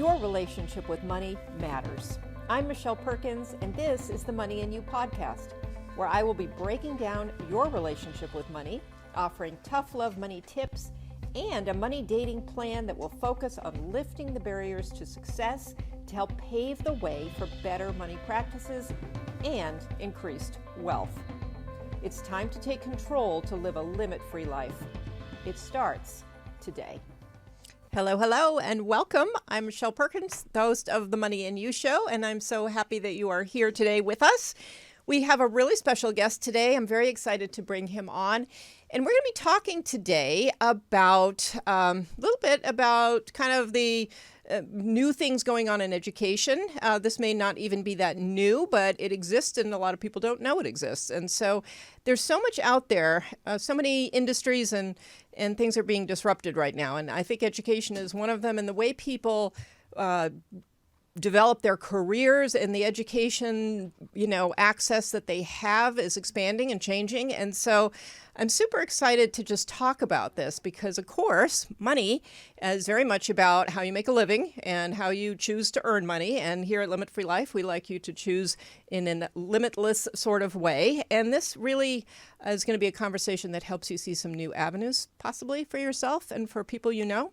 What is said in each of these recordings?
Your relationship with money matters. I'm Michelle Perkins, and this is the Money and You podcast, where I will be breaking down your relationship with money, offering tough love money tips, and a money dating plan that will focus on lifting the barriers to success to help pave the way for better money practices and increased wealth. It's time to take control to live a limit-free life. It starts today. Hello, and welcome. I'm Michelle Perkins, the host of the Money and You Show, and I'm so happy that you are here today with us. We have a really special guest today. I'm very excited to bring him on. And we're going to be talking today about a little bit about kind of the new things going on in education. This may not even be that new, but it exists and a lot of people don't know it exists. And so there's so much out there, so many industries and things are being disrupted right now. And I think education is one of them. And the way people develop their careers and the education, access that they have is expanding and changing. And so I'm super excited to just talk about this because, of course, money is very much about how you make a living and how you choose to earn money. And here at Limit Free Life, we like you to choose in a limitless sort of way. And this really is going to be a conversation that helps you see some new avenues, possibly for yourself and for people you know.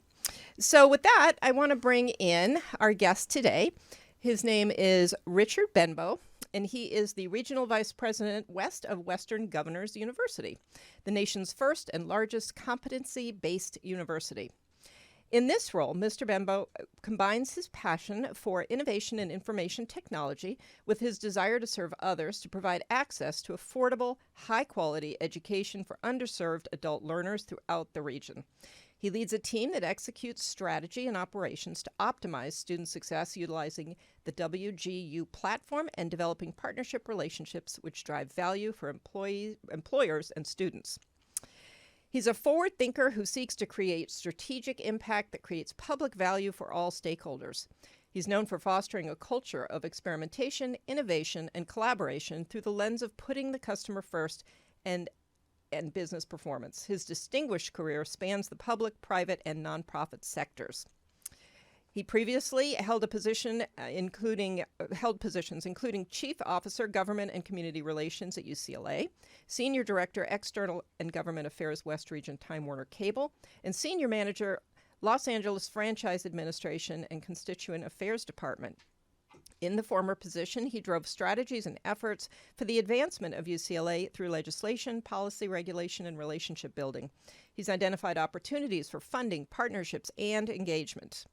So with that, I want to bring in our guest today. His name is Richard Benbow, and he is the Regional Vice President West of Western Governors University, the nation's first and largest competency-based university. In this role, Mr. Benbow combines his passion for innovation and information technology with his desire to serve others to provide access to affordable, high-quality education for underserved adult learners throughout the region. He leads a team that executes strategy and operations to optimize student success utilizing the WGU platform and developing partnership relationships which drive value for employers and students. He's a forward thinker who seeks to create strategic impact that creates public value for all stakeholders. He's known for fostering a culture of experimentation, innovation, and collaboration through the lens of putting the customer first and business performance. His distinguished career spans the public, private, and nonprofit sectors. He previously held positions including Chief Officer, Government and Community Relations at UCLA, Senior Director, External and Government Affairs, West Region, Time Warner Cable, and Senior Manager, Los Angeles Franchise Administration and Constituent Affairs Department. In the former position, he drove strategies and efforts for the advancement of UCLA through legislation, policy, regulation, and relationship building. He's identified opportunities for funding, partnerships, and engagement.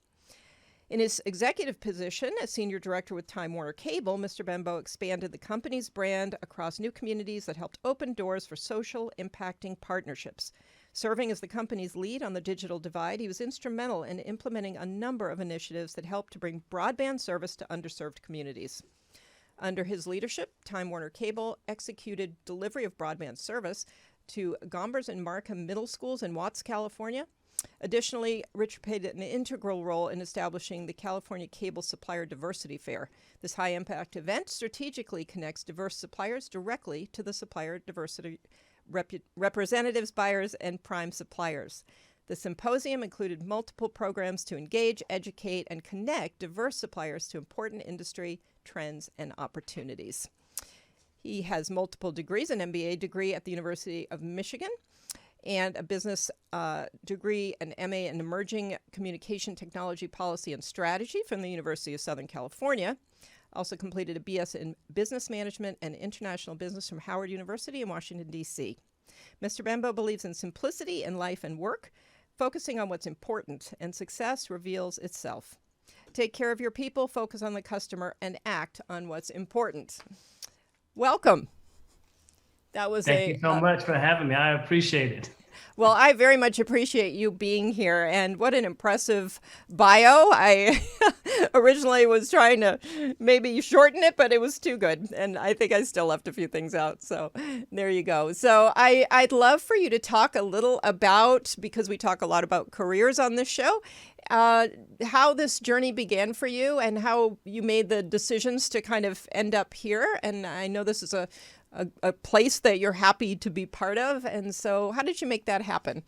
In his executive position as Senior Director with Time Warner Cable, Mr. Benbow expanded the company's brand across new communities that helped open doors for social impacting partnerships. Serving as the company's lead on the digital divide, he was instrumental in implementing a number of initiatives that helped to bring broadband service to underserved communities. Under his leadership, Time Warner Cable executed delivery of broadband service to Gombers and Markham Middle Schools in Watts, California. Additionally, Richard played an integral role in establishing the California Cable Supplier Diversity Fair. This high-impact event strategically connects diverse suppliers directly to the supplier diversity representatives, buyers, and prime suppliers. The symposium included multiple programs to engage, educate, and connect diverse suppliers to important industry trends and opportunities. He has multiple degrees, an MBA degree at the University of Michigan, and a business degree, an MA in Emerging Communication Technology Policy and Strategy from the University of Southern California. Also completed a BS in Business Management and International Business from Howard University in Washington, D.C. Mr. Benbow believes in simplicity in life and work, focusing on what's important, and success reveals itself. Take care of your people, focus on the customer, and act on what's important. Welcome. Thank you so much for having me. I appreciate it. Well, I very much appreciate you being here, and what an impressive bio. I originally was trying to maybe shorten it, but it was too good, and I think I still left a few things out, so there you go. So I'd love for you to talk a little about, because we talk a lot about careers on this show, how this journey began for you and how you made the decisions to kind of end up here. And I know this is a place that you're happy to be part of. And so how did you make that happen?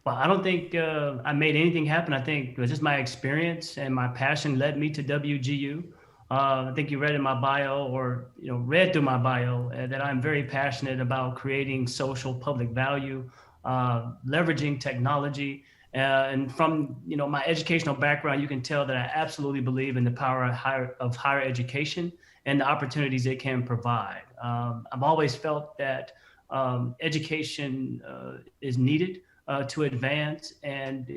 Well, I don't think I made anything happen. I think it was just my experience and my passion led me to WGU. I think you read in my bio, or read through my bio, that I'm very passionate about creating social public value, leveraging technology, and from my educational background, you can tell that I absolutely believe in the power of higher education and the opportunities it can provide. I've always felt that education is needed to advance and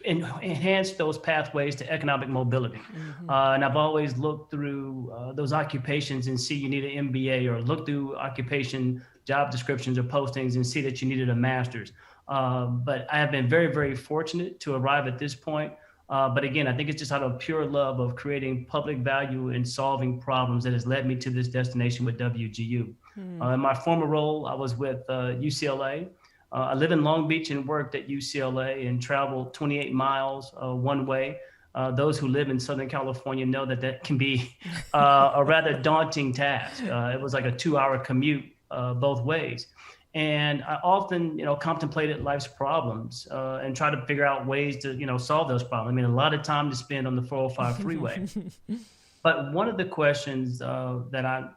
enhance those pathways to economic mobility. And I've always looked through those occupations and see you need an MBA, or look through occupation job descriptions or postings and see that you needed a master's. But I have been very, very fortunate to arrive at this point. But again, I think it's just out of pure love of creating public value and solving problems that has led me to this destination with WGU. In my former role, I was with UCLA. I live in Long Beach and worked at UCLA and traveled 28 miles one way. Those who live in Southern California know that that can be a rather daunting task. It was like a 2-hour commute both ways. And I often, contemplated life's problems and try to figure out ways to, solve those problems. I mean, a lot of time to spend on the 405 freeway. But one of the questions that I,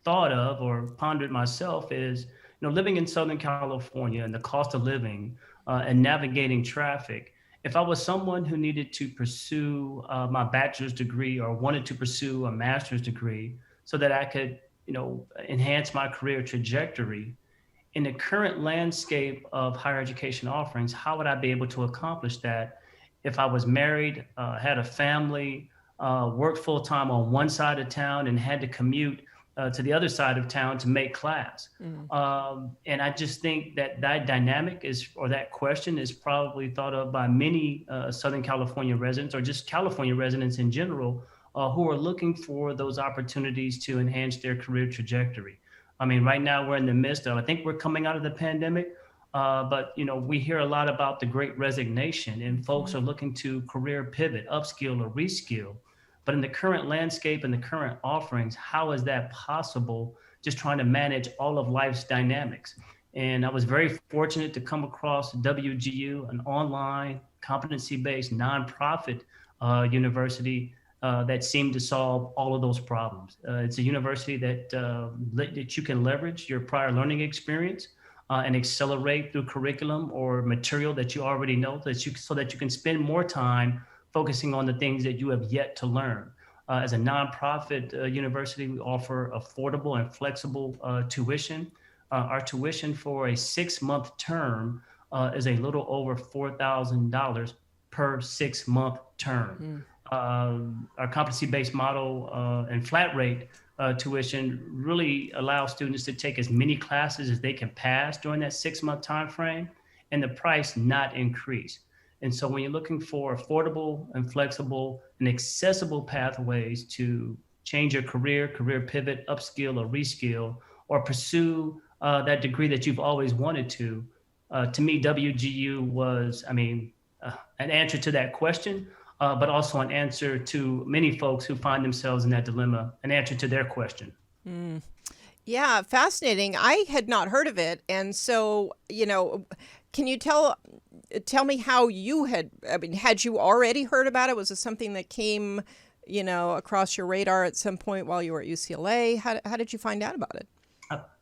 thought of or pondered myself is, living in Southern California and the cost of living and navigating traffic. If I was someone who needed to pursue my bachelor's degree or wanted to pursue a master's degree so that I could, enhance my career trajectory, in the current landscape of higher education offerings, how would I be able to accomplish that if I was married, had a family, worked full time on one side of town and had to commute to the other side of town to make class? And I just think that dynamic or that question is probably thought of by many Southern California residents, or just California residents in general, who are looking for those opportunities to enhance their career trajectory. I mean, right now we're in the midst of, I think we're coming out of the pandemic, but we hear a lot about the Great Resignation, and folks are looking to career pivot, upskill or reskill. But in the current landscape and the current offerings, how is that possible? Just trying to manage all of life's dynamics. And I was very fortunate to come across WGU, an online competency-based nonprofit university that seemed to solve all of those problems. It's a university that you can leverage your prior learning experience and accelerate through curriculum or material that you already know, so that you can spend more time focusing on the things that you have yet to learn. As a nonprofit university, we offer affordable and flexible tuition. Our tuition for a 6-month term is a little over $4,000 per 6-month term. Our competency-based model and flat rate tuition really allows students to take as many classes as they can pass during that 6-month time frame, and the price not increase. And so when you're looking for affordable and flexible and accessible pathways to change your career pivot, upskill or reskill, or pursue that degree that you've always wanted to me, WGU was, an answer to that question, but also an answer to many folks who find themselves in that dilemma, an answer to their question. Yeah, fascinating. I had not heard of it. And so, can you tell me how you had you already heard about it? Was it something that came, across your radar at some point while you were at UCLA? How did you find out about it?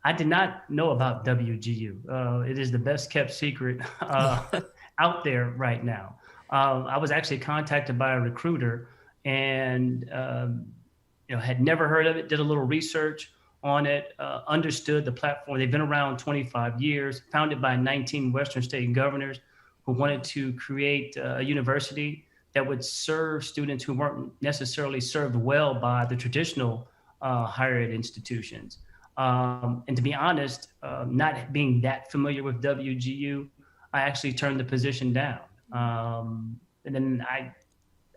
I did not know about WGU. It is the best kept secret out there right now. I was actually contacted by a recruiter and had never heard of it, did a little research on it, understood the platform. They've been around 25 years, founded by 19 Western state governors who wanted to create a university that would serve students who weren't necessarily served well by the traditional higher ed institutions. And to be honest, not being that familiar with WGU, I actually turned the position down. And then I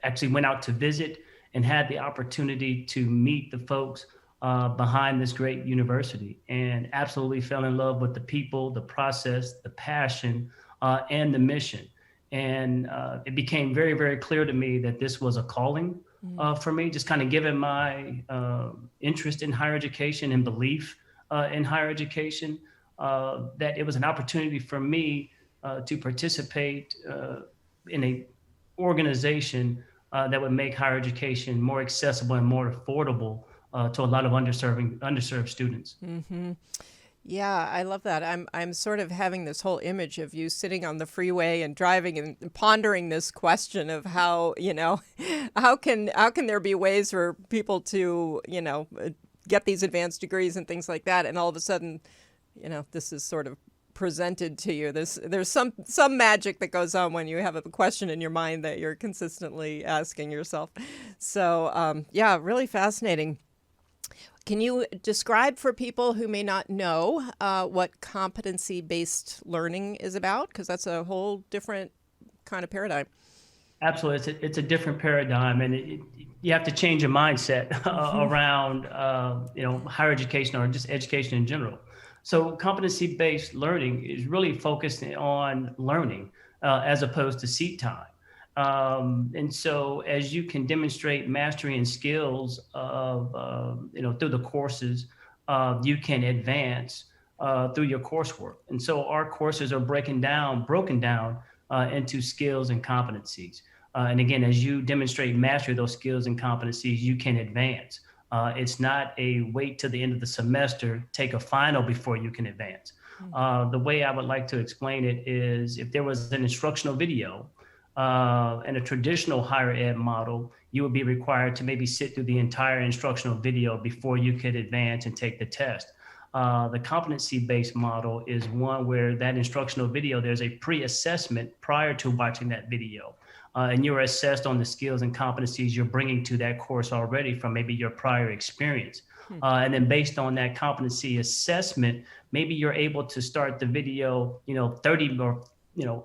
actually went out to visit and had the opportunity to meet the folks behind this great university, and absolutely fell in love with the people, the process, the passion, and the mission. And it became very, very clear to me that this was a calling for me, just kind of given my interest in higher education and belief in higher education. that it was an opportunity for me to participate in a organization that would make higher education more accessible and more affordable to a lot of underserved students. Yeah, I love that. I'm sort of having this whole image of you sitting on the freeway and driving and pondering this question of how, how can there be ways for people to, get these advanced degrees and things like that, and all of a sudden, this is sort of presented to you. There's some magic that goes on when you have a question in your mind that you're consistently asking yourself. So, yeah, really fascinating. Can you describe for people who may not know what competency-based learning is about? Because that's a whole different kind of paradigm. Absolutely, it's a different paradigm, and you have to change your mindset around higher education or just education in general. So competency-based learning is really focused on learning as opposed to seat time. And so as you can demonstrate mastery and skills of, through the courses, you can advance through your coursework. And so our courses are broken down into skills and competencies. And again, as you demonstrate mastery of those skills and competencies, you can advance. It's not a wait till the end of the semester, take a final before you can advance. The way I would like to explain it is if there was an instructional video, in a traditional higher ed model, you would be required to maybe sit through the entire instructional video before you could advance and take the test. The competency-based model is one where that instructional video, there's a pre-assessment prior to watching that video. And you're assessed on the skills and competencies you're bringing to that course already from maybe your prior experience. And then based on that competency assessment, maybe you're able to start the video, 30 or,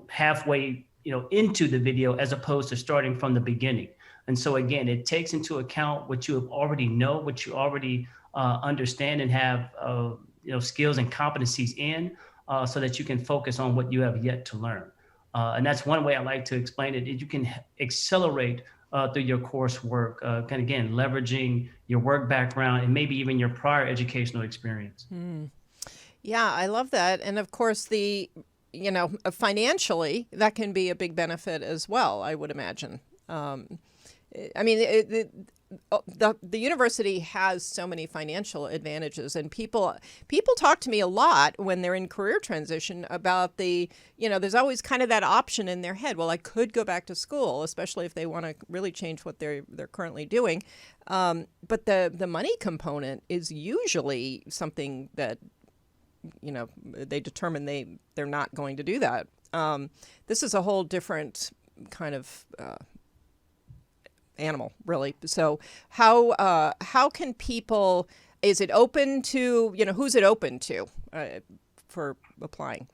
halfway into the video as opposed to starting from the beginning. And so again, it takes into account what you already know, what you already understand and have skills and competencies in, so that you can focus on what you have yet to learn. And that's one way I like to explain it. You can accelerate through your coursework, again, leveraging your work background and maybe even your prior educational experience. Yeah, I love that. And of course, financially, that can be a big benefit as well, I would imagine. The university has so many financial advantages, and people talk to me a lot when they're in career transition about there's always kind of that option in their head. Well, I could go back to school, especially if they want to really change what they're currently doing. But the money component is usually something that they determine they're not going to do that. This is a whole different kind of animal, really. So how can people? Is it open to who's it open to for applying?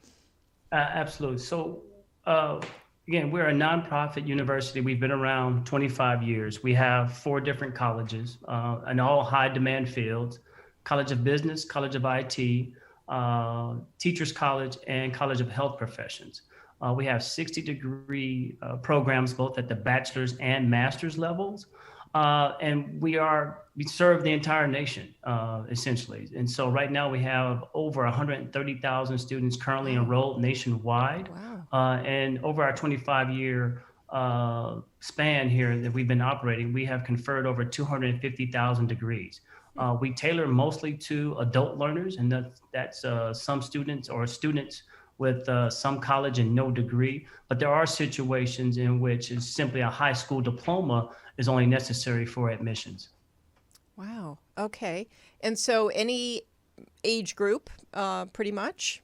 Absolutely. So again, we're a nonprofit university. We've been around 25 years. We have 4 different colleges in all high demand fields: College of Business, College of IT, Teachers College, and College of Health Professions. We have 60-degree programs, both at the bachelor's and master's levels. And we serve the entire nation, essentially. And so right now we have over 130,000 students currently enrolled nationwide. Wow. And over our 25-year span here that we've been operating, we have conferred over 250,000 degrees. We tailor mostly to adult learners, and that's some students with some college and no degree. But there are situations in which it's simply a high school diploma is only necessary for admissions. Wow. Okay. And so any age group, pretty much?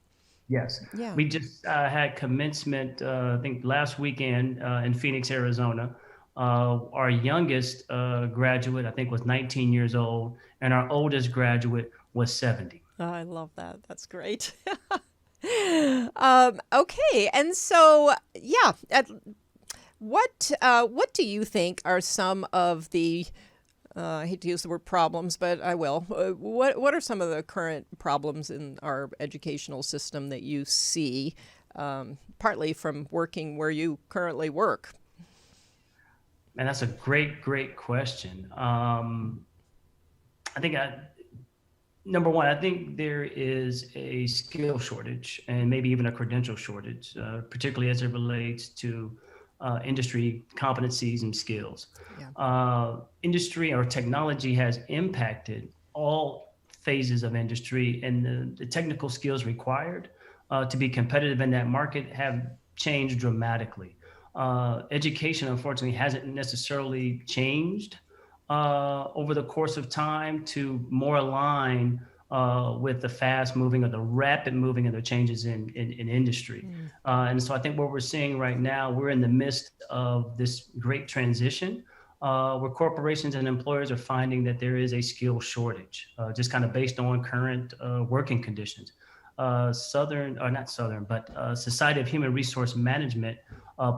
Yes. Yeah. We just had commencement, I think last weekend in Phoenix, Arizona. Our youngest graduate, I think, was 19 years old, and our oldest graduate was 70. Oh, I love that. That's great. Okay. And so, yeah, what do you think are some of the, I hate to use the word problems, but I will. What are some of the current problems in our educational system that you see, partly from working where you currently work? And that's a great question. I think Number one, I think there is a skill shortage and maybe even a credential shortage, particularly as it relates to industry competencies and skills. Yeah. Industry or technology has impacted all phases of industry, and the technical skills required to be competitive in that market have changed dramatically. Education, unfortunately, hasn't necessarily changed over the course of time to more align with the fast moving or the rapid moving of the changes in industry. And so I think what we're seeing right now, we're in the midst of this great transition where corporations and employers are finding that there is a skill shortage, just kind of based on current working conditions. Southern, or not Southern, but Society of Human Resource Management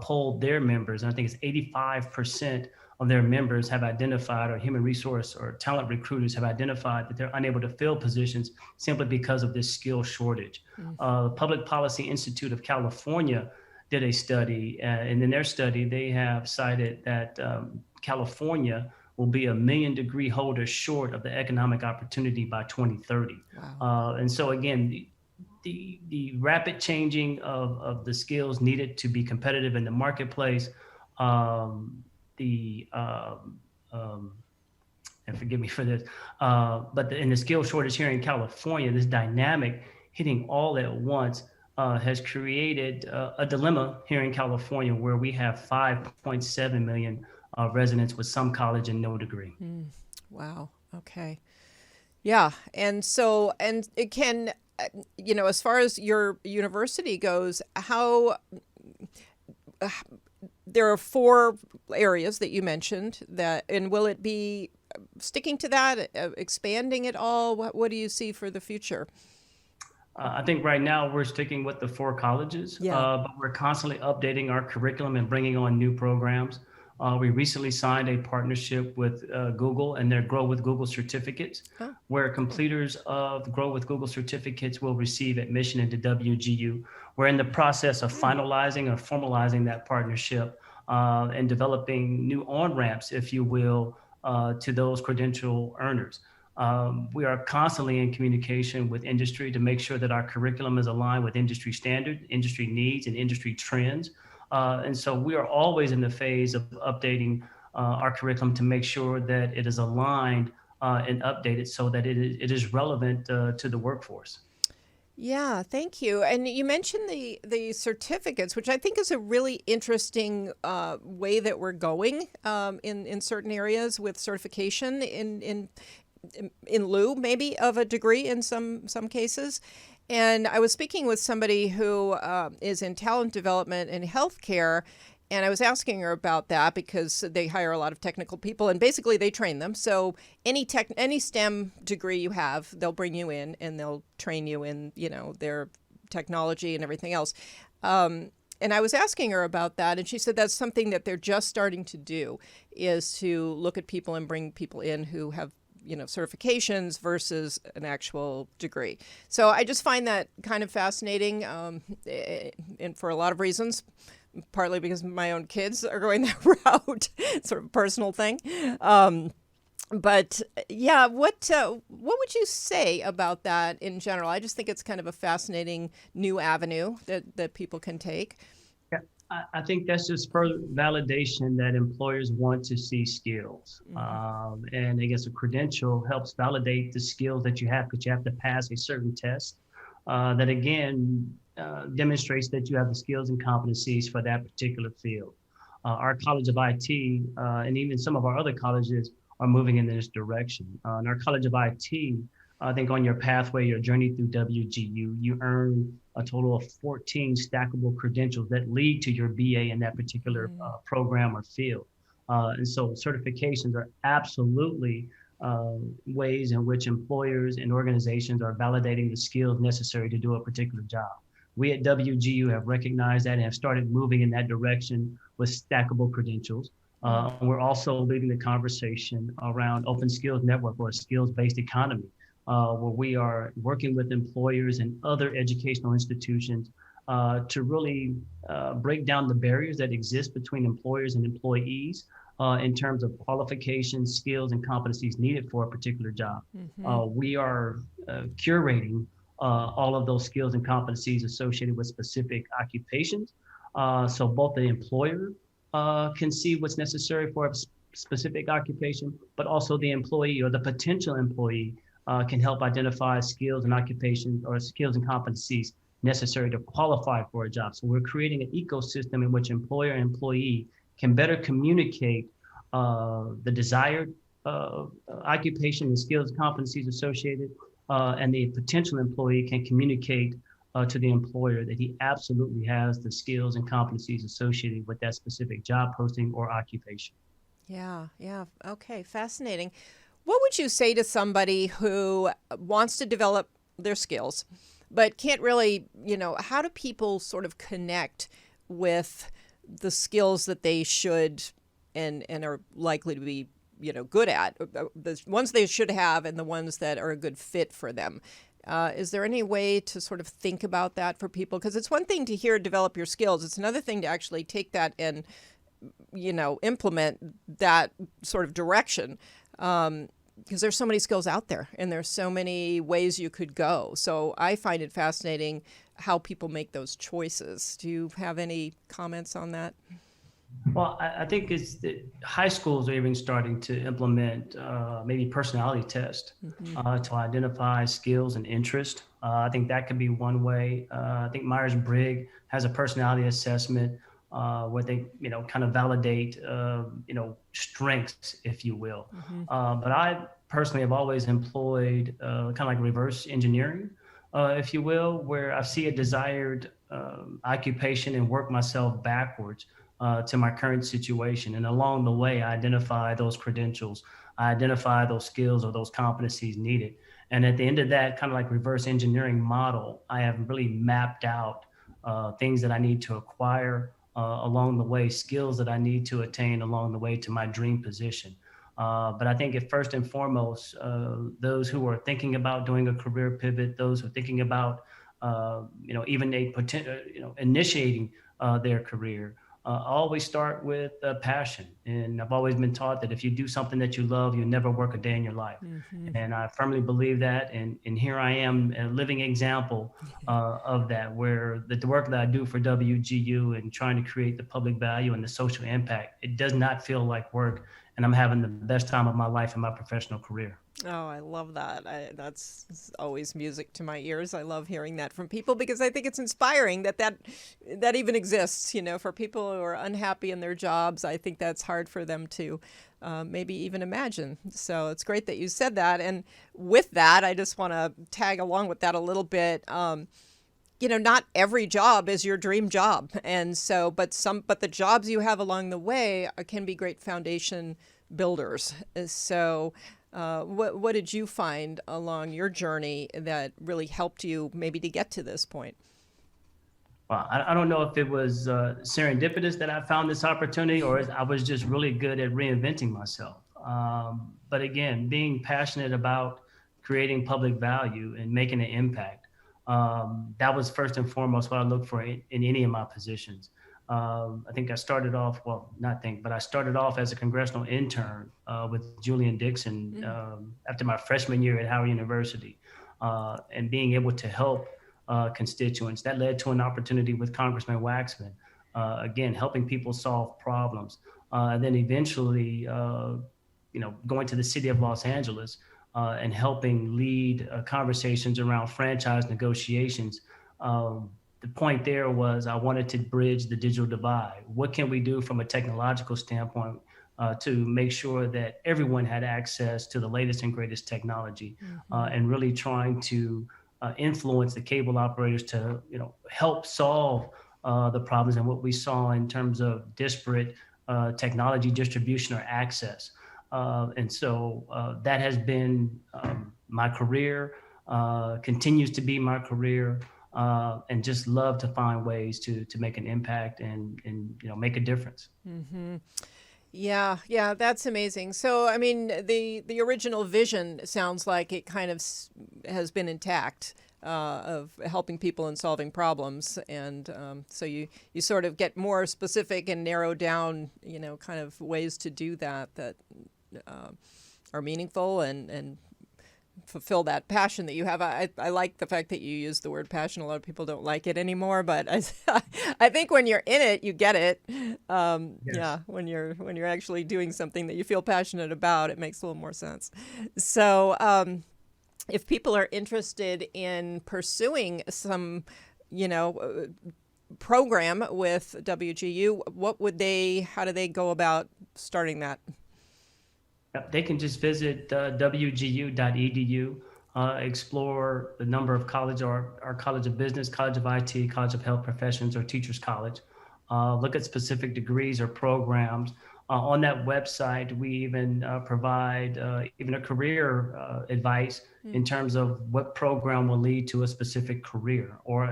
polled their members, and I think it's 85% of their members have identified, or human resource or talent recruiters have identified, that they're unable to fill positions simply because of this skill shortage. The Public Policy Institute of California did a study, and in their study, they have cited that California will be 1 million degree holders short of the economic opportunity by 2030. Wow. And so again, the rapid changing of the skills needed to be competitive in the marketplace, and forgive me for this, but in the skill shortage here in California, this dynamic hitting all at once has created a dilemma here in California, where we have 5.7 million residents with some college and no degree. Wow. Okay. Yeah. And so, and it can, as far as your university goes, how there are 4 areas that you mentioned and will it be sticking to that, expanding it all? What do you see for the future? I think right now we're sticking with the 4 colleges, but we're constantly updating our curriculum and bringing on new programs. We recently signed a partnership with Google and their Grow with Google certificates, where completers of Grow with Google certificates will receive admission into WGU. We're in the process of finalizing or formalizing that partnership and developing new on-ramps, if you will, to those credential earners. We are constantly in communication with industry to make sure that our curriculum is aligned with industry standard, industry needs, and industry trends. And so we are always in the phase of updating our curriculum to make sure that it is aligned and updated so that it is relevant to the workforce. Yeah, thank you. And you mentioned the certificates, which I think is a really interesting way that we're going in certain areas with certification in lieu maybe of a degree in some cases. And I was speaking with somebody who is in talent development in healthcare, and I was asking her about that because they hire a lot of technical people, and basically they train them. So any STEM degree you have, they'll bring you in and they'll train you in their technology and everything else. And I was asking her about that, and she said that's something that they're just starting to do, is to look at people and bring people in who have certifications versus an actual degree. So I just find that kind of fascinating, and for a lot of reasons, partly because my own kids are going that route, sort of a personal thing. But yeah, what would you say about that in general? I just think it's kind of a fascinating new avenue that people can take. I think that's just further validation that employers want to see skills. And I guess a credential helps validate the skills that you have, because you have to pass a certain test that again demonstrates that you have the skills and competencies for that particular field. Our College of IT and even some of our other colleges are moving in this direction. In our College of IT, I think on your pathway, your journey through WGU, you earn a total of 14 stackable credentials that lead to your BA in that particular program or field. And so certifications are absolutely ways in which employers and organizations are validating the skills necessary to do a particular job. We at WGU have recognized that and have started moving in that direction with stackable credentials. We're also leading the conversation around open skills network, or a skills-based economy, where we are working with employers and other educational institutions to really break down the barriers that exist between employers and employees, in terms of qualifications, skills, and competencies needed for a particular job. We are curating all of those skills and competencies associated with specific occupations. So both the employer can see what's necessary for a specific occupation, but also the employee or the potential employee can help identify skills and occupations or skills and competencies necessary to qualify for a job. So we're creating an ecosystem in which employer and employee can better communicate the desired occupation and skills and competencies associated, and the potential employee can communicate to the employer that he absolutely has the skills and competencies associated with that specific job posting or occupation. Yeah, yeah. Okay, fascinating. What would you say to somebody who wants to develop their skills, but can't really, how do people sort of connect with the skills that they should and are likely to be, good at, the ones they should have and the ones that are a good fit for them? Is there any way to sort of think about that for people? Because it's one thing to hear develop your skills. It's another thing to actually take that and, implement that sort of direction. Because there's so many skills out there and there's so many ways you could go. So I find it fascinating how people make those choices. Do you have any comments on that? Well, I think it's that high schools are even starting to implement maybe personality tests to identify skills and interest. I think that could be one way. I think Myers-Briggs has a personality assessment where they, kind of validate, strengths, if you will. But I personally have always employed kind of like reverse engineering, if you will, where I see a desired occupation and work myself backwards to my current situation. And along the way, I identify those credentials, I identify those skills or those competencies needed. And at the end of that kind of like reverse engineering model, I have really mapped out things that I need to acquire along the way, skills that I need to attain along the way to my dream position. But I think if first and foremost, those who are thinking about doing a career pivot, those who are thinking about, even a potential, initiating their career, always start with passion. And I've always been taught that if you do something that you love, you'll never work a day in your life. And I firmly believe that. And here I am, a living example of that, where the work that I do for WGU and trying to create the public value and the social impact, it does not feel like work. And I'm having the best time of my life in my professional career. Oh, I love that. That's always music to my ears. I love hearing that from people because I think it's inspiring that even exists, for people who are unhappy in their jobs. I think that's hard for them to maybe even imagine. So it's great that you said that. And with that, I just want to tag along with that a little bit. Not every job is your dream job. And so, but the jobs you have along the way can be great foundation builders. So what did you find along your journey that really helped you maybe to get to this point? Well, I don't know if it was serendipitous that I found this opportunity or I was just really good at reinventing myself. But again, being passionate about creating public value and making an impact, that was first and foremost what I looked for in any of my positions. I think I started off, I started off as a congressional intern with Julian Dixon after my freshman year at Howard University, and being able to help constituents. That led to an opportunity with Congressman Waxman, again, helping people solve problems. And then eventually, going to the city of Los Angeles and helping lead conversations around franchise negotiations. The point there was I wanted to bridge the digital divide. What can we do from a technological standpoint to make sure that everyone had access to the latest and greatest technology, and really trying to influence the cable operators to, help solve the problems and what we saw in terms of disparate technology distribution or access. And so that has been my career, continues to be my career. And just love to find ways to make an impact and make a difference. Yeah, that's amazing. So, I mean, the original vision sounds like it kind of has been intact. of helping people and solving problems. And so you sort of get more specific and narrow down, kind of ways to do that are meaningful and fulfill that passion that you have. I like the fact that you use the word passion. A lot of people don't like it anymore, but I think when you're in it, you get it. Yes. Yeah, when you're actually doing something that you feel passionate about, it makes a little more sense. So if people are interested in pursuing some, program with WGU, how do they go about starting that? They can just visit wgu.edu, explore the number of colleges, or our College of Business, College of IT, College of Health Professions, or Teachers College. Look at specific degrees or programs. On that website, we even provide even a career advice in terms of what program will lead to a specific career or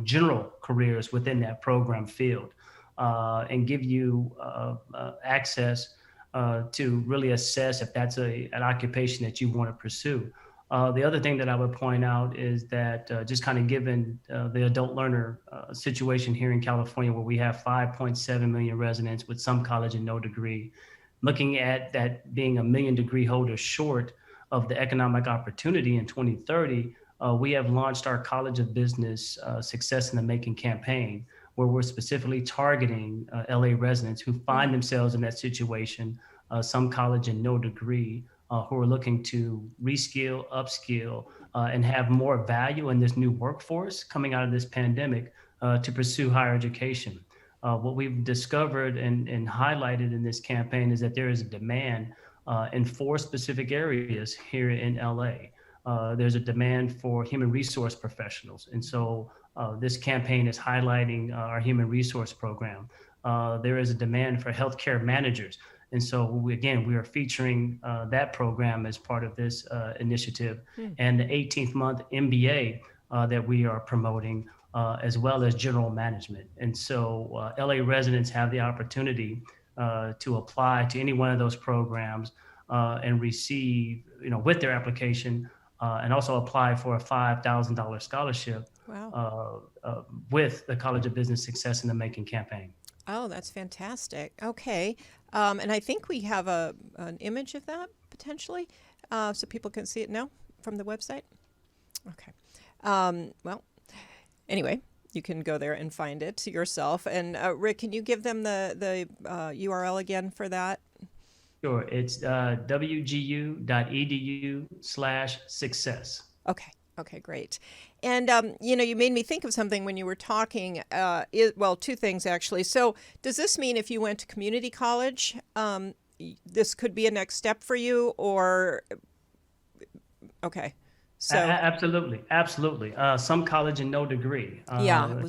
general careers within that program field, and give you access to really assess if that's an occupation that you want to pursue. The other thing that I would point out is that just kind of given the adult learner situation here in California, where we have 5.7 million residents with some college and no degree, looking at that being a million degree holder short of the economic opportunity in 2030, we have launched our College of Business Success in the Making campaign, where we're specifically targeting LA residents who find themselves in that situation, some college and no degree, who are looking to reskill, upskill, and have more value in this new workforce coming out of this pandemic to pursue higher education. What we've discovered and highlighted in this campaign is that there is a demand in 4 specific areas here in LA. There's a demand for human resource professionals. And so this campaign is highlighting our human resource program. There is a demand for healthcare managers. And so we are featuring that program as part of this initiative, and the 18th month MBA that we are promoting, as well as general management. And so LA residents have the opportunity to apply to any one of those programs and receive, with their application, and also apply for a $5,000 scholarship. Wow. With the College of Business Success in the Making campaign. Oh, that's fantastic. Okay. And I think we have an image of that potentially, so people can see it now from the website. Okay. Well, anyway, you can go there and find it yourself. And Rick, can you give them the URL again for that? Sure. It's wgu.edu/success. Okay. Okay, great. And, you made me think of something when you were talking. Well, 2 things, actually. So does this mean if you went to community college, this could be a next step for you, or? Okay. So Absolutely. Absolutely. Some college and no degree. Yeah.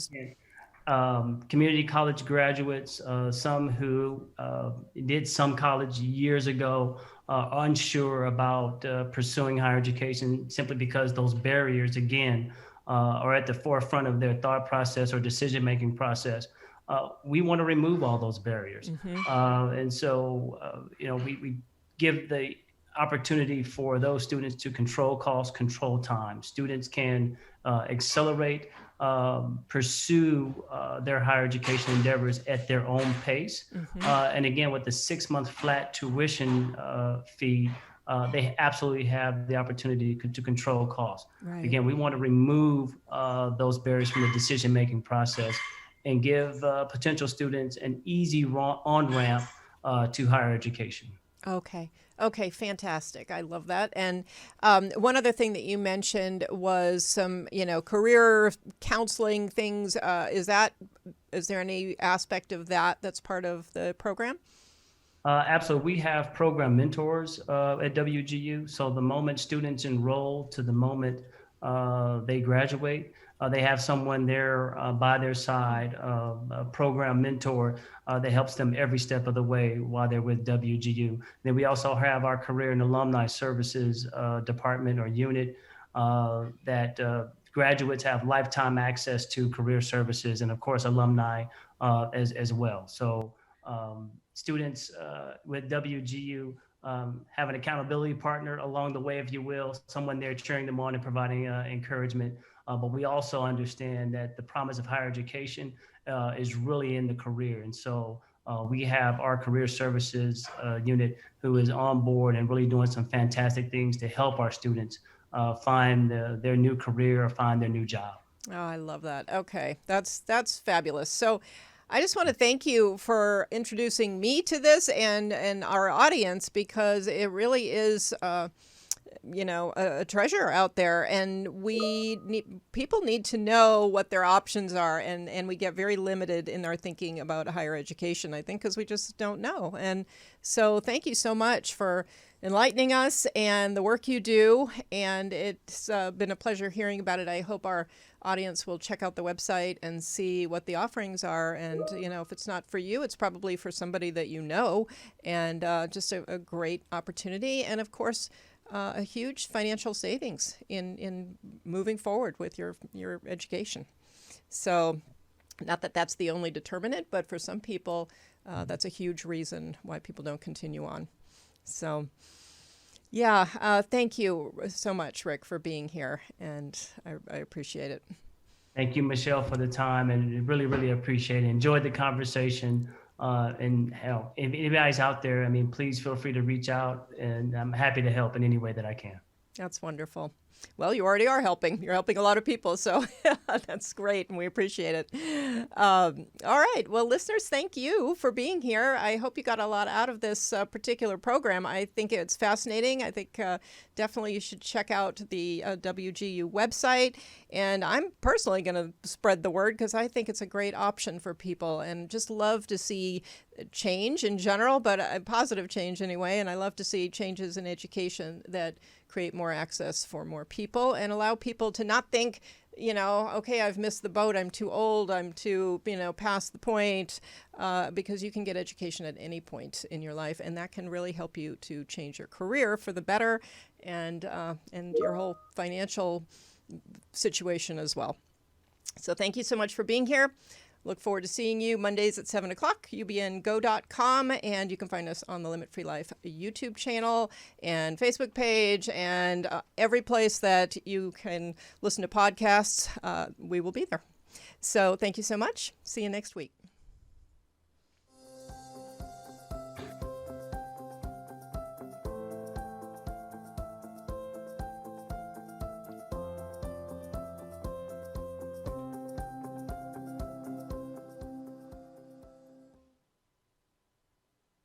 Community college graduates, some who did some college years ago, unsure about pursuing higher education simply because those barriers, again, are at the forefront of their thought process or decision-making process. We want to remove all those barriers. And so, we give the opportunity for those students to control costs, control time. Students can accelerate, pursue their higher education endeavors at their own pace. And again, with the 6-month flat tuition fee, they absolutely have the opportunity to control costs. Right. Again, we want to remove those barriers from the decision-making process and give potential students an easy on-ramp to higher education. Okay. Okay, fantastic. I love that. And one other thing that you mentioned was some, career counseling things. Is there any aspect of that that's part of the program? Absolutely. We have program mentors at WGU. So the moment students enroll to the moment they graduate, they have someone there by their side, a program mentor that helps them every step of the way while they're with WGU. Then we also have our Career and Alumni Services department or unit that graduates have lifetime access to career services, and of course alumni as well. So students with WGU have an accountability partner along the way, if you will, someone there cheering them on and providing encouragement. But we also understand that the promise of higher education is really in the career. And so we have our career services unit who is on board and really doing some fantastic things to help our students find their new career or find their new job. Oh, I love that. Okay, that's fabulous. So I just want to thank you for introducing me to this and our audience, because it really is a treasure out there, and people need to know what their options are, and we get very limited in our thinking about higher education, I think, because we just don't know. And so thank you so much for enlightening us and the work you do, and it's been a pleasure hearing about it. I hope our audience will check out the website and see what the offerings are, and if it's not for you, it's probably for somebody that you know, and just a great opportunity, and of course a huge financial savings in moving forward with your education. So not that that's the only determinant, but for some people that's a huge reason why people don't continue on. So yeah, thank you so much, Rick, for being here, and I appreciate it. Thank you, Michelle, for the time, and really, really appreciate it. Enjoyed the conversation. And hell, if anybody's out there, I mean, please feel free to reach out, and I'm happy to help in any way that I can. That's wonderful. Well, you already are helping. You're helping a lot of people, so that's great, and we appreciate it. All right. Well, listeners, thank you for being here. I hope you got a lot out of this particular program. I think it's fascinating. I think definitely you should check out the WGU website, and I'm personally going to spread the word because I think it's a great option for people, and just love to see change in general, but a positive change anyway, and I love to see changes in education that create more access for more people and allow people to not think, okay, I've missed the boat, I'm too old, I'm too, past the point, because you can get education at any point in your life, and that can really help you to change your career for the better, and your whole financial situation as well. So thank you so much for being here. Look forward to seeing you Mondays at 7 o'clock, ubngo.com, and you can find us on the Limit Free Life YouTube channel and Facebook page, and every place that you can listen to podcasts, we will be there. So thank you so much. See you next week.